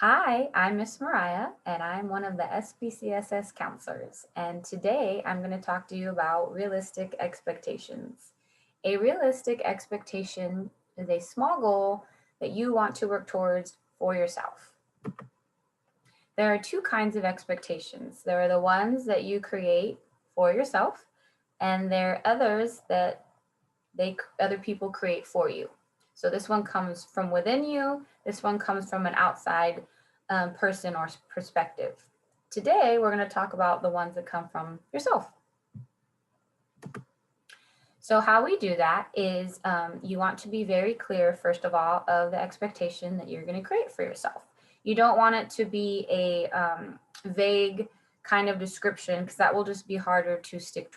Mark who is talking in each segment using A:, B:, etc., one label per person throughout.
A: Hi, I'm Miss Mariah, and I'm one of the SBCSS counselors. And today I'm going to talk to you about realistic expectations. A realistic expectation is a small goal that you want to work towards for yourself. There are two kinds of expectations. There are the ones that you create for yourself, and there are others that other people create for you. So this one comes from within you. This one comes from an outside person or perspective. Today, we're going to talk about the ones that come from yourself. So how we do that is you want to be very clear, first of all, of the expectation that you're going to create for yourself. You don't want it to be a vague kind of description because that will just be harder to stick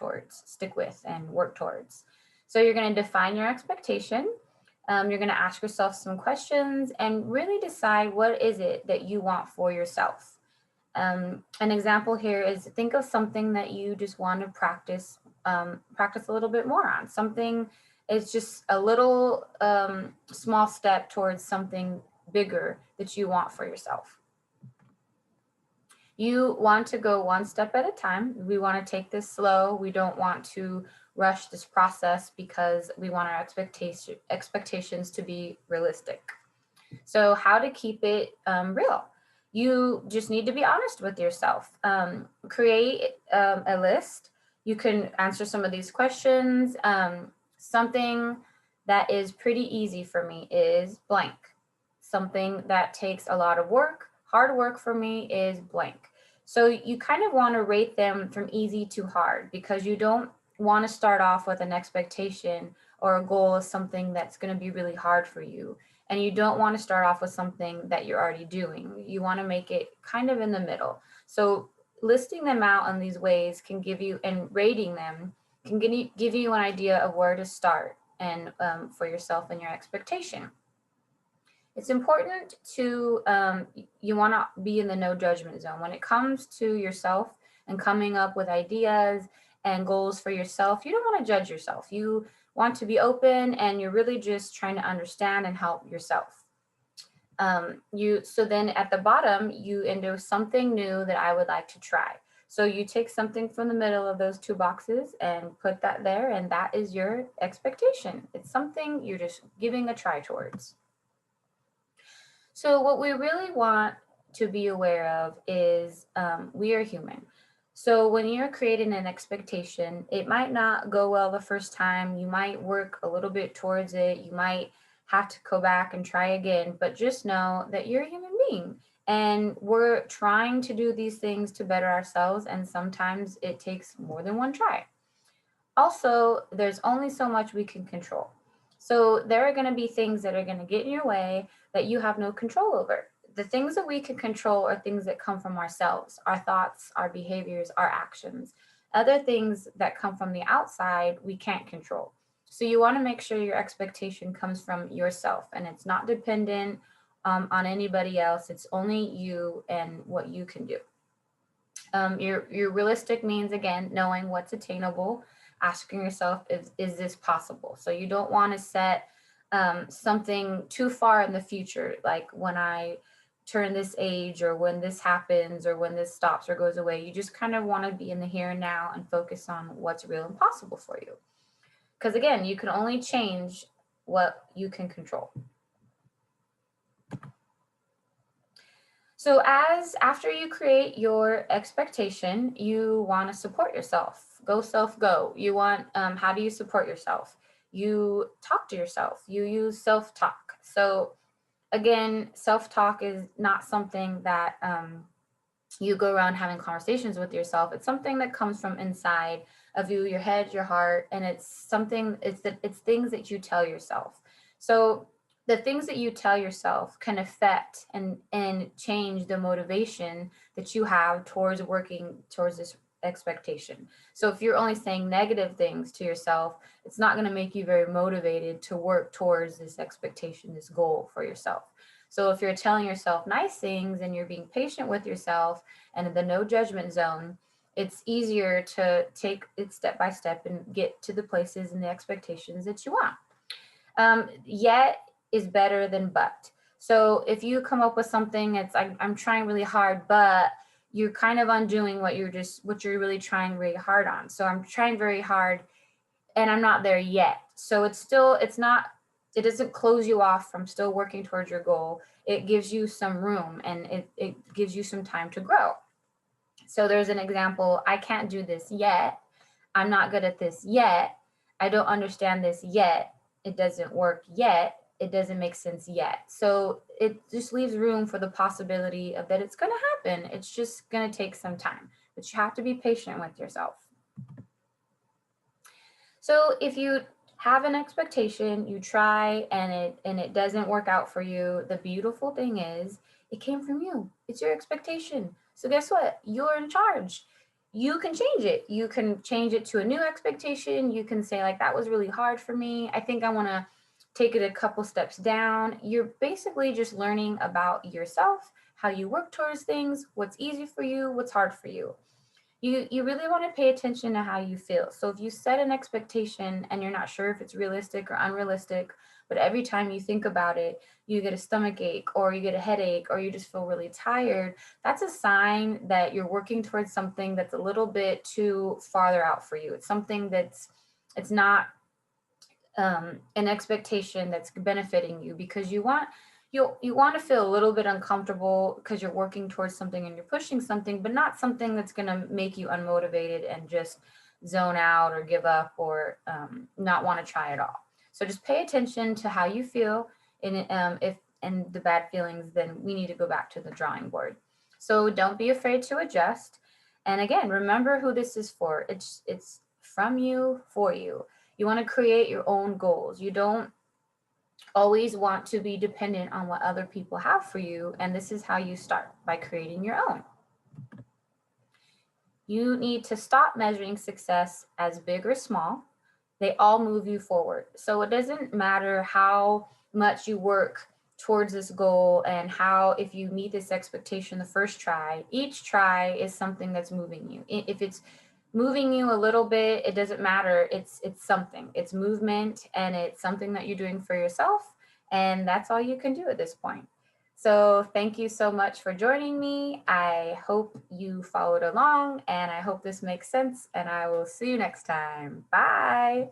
A: with and work towards. So you're going to define your expectation. You're going to ask yourself some questions and really decide what is it that you want for yourself. An example here is think of something that you just want to practice a little bit more on. Something is just a little small step towards something bigger that you want for yourself. You want to go one step at a time. We want to take this slow. We don't want to rush this process because we want our expectations to be realistic. So how to keep it real? You just need to be honest with yourself. Create a list. You can answer some of these questions. Something that is pretty easy for me is blank. Something that takes a lot of work, hard work for me is blank. So you kind of want to rate them from easy to hard because you don't want to start off with an expectation or a goal of something that's going to be really hard for you. And you don't want to start off with something that you're already doing. You want to make it kind of in the middle. So listing them out in these ways can give you, and rating them can give you an idea of where to start and for yourself and your expectation. It's important to, you want to be in the no judgment zone. When it comes to yourself and coming up with ideas and goals for yourself, you don't want to judge yourself. You want to be open and you're really just trying to understand and help yourself. So then at the bottom, you enter something new that I would like to try. So you take something from the middle of those two boxes and put that there, and that is your expectation. It's something you're just giving a try towards. So what we really want to be aware of is we are human. So when you're creating an expectation, it might not go well the first time. You might work a little bit towards it. You might have to go back and try again, but just know that you're a human being and we're trying to do these things to better ourselves. And sometimes it takes more than one try. Also, there's only so much we can control. So there are going to be things that are going to get in your way that you have no control over. The things that we can control are things that come from ourselves, our thoughts, our behaviors, our actions. Other things that come from the outside, we can't control. So you want to make sure your expectation comes from yourself and it's not dependent on anybody else. It's only you and what you can do. Your realistic means, again, knowing what's attainable, asking yourself, is this possible? So you don't want to set something too far in the future, like when I turn this age or when this happens or when this stops or goes away. You just kind of want to be in the here and now and focus on what's real and possible for you. Because again, you can only change what you can control. So after you create your expectation, you want to support yourself. Go self go. You want, how do you support yourself? You talk to yourself. You use self-talk. So again, self-talk is not something that you go around having conversations with yourself. It's something that comes from inside of you, your head, your heart, and it's things that you tell yourself. So the things that you tell yourself can affect and change the motivation that you have towards working towards this expectation. So if you're only saying negative things to yourself, it's not going to make you very motivated to work towards this expectation, this goal for yourself. So if you're telling yourself nice things and you're being patient with yourself and in the no judgment zone, it's easier to take it step by step and get to the places and the expectations that you want. Yet is better than but. So if you come up with something, it's like, I'm trying really hard, but you're kind of undoing what you're really trying very hard on. So I'm trying very hard and I'm not there yet. So it doesn't close you off from still working towards your goal. It gives you some room, and it gives you some time to grow. So there's an example: I can't do this yet. I'm not good at this yet. I don't understand this yet. It doesn't work yet. It doesn't make sense yet. So it just leaves room for the possibility of that it's going to happen. It's just going to take some time, but you have to be patient with yourself. So if you have an expectation, you try and it doesn't work out for you, the beautiful thing is it came from you. It's your expectation. So guess what? You're in charge. You can change it. You can change it to a new expectation. You can say, like, that was really hard for me. I think I want to take it a couple steps down. You're basically just learning about yourself, how you work towards things, what's easy for you, what's hard for you. You really want to pay attention to how you feel. So if you set an expectation and you're not sure if it's realistic or unrealistic, but every time you think about it, you get a stomach ache or you get a headache or you just feel really tired, that's a sign that you're working towards something that's a little bit too farther out for you. It's something it's not an expectation that's benefiting you, because you want to feel a little bit uncomfortable because you're working towards something and you're pushing something, but not something that's going to make you unmotivated and just zone out or give up or not want to try at all. So just pay attention to how you feel, and if and the bad feelings, then we need to go back to the drawing board. So don't be afraid to adjust. And again, remember who this is for. It's from you for you. You want to create your own goals. You don't always want to be dependent on what other people have for you. And this is how you start, by creating your own. You need to stop measuring success as big or small. They all move you forward. So it doesn't matter how much you work towards this goal and how, if you meet this expectation the first try, each try is something that's moving you. If it's moving you a little bit, it doesn't matter. It's something. It's movement, and it's something that you're doing for yourself, and that's all you can do at this point. So thank you so much for joining me. I hope you followed along, and I hope this makes sense, and I will see you next time. Bye.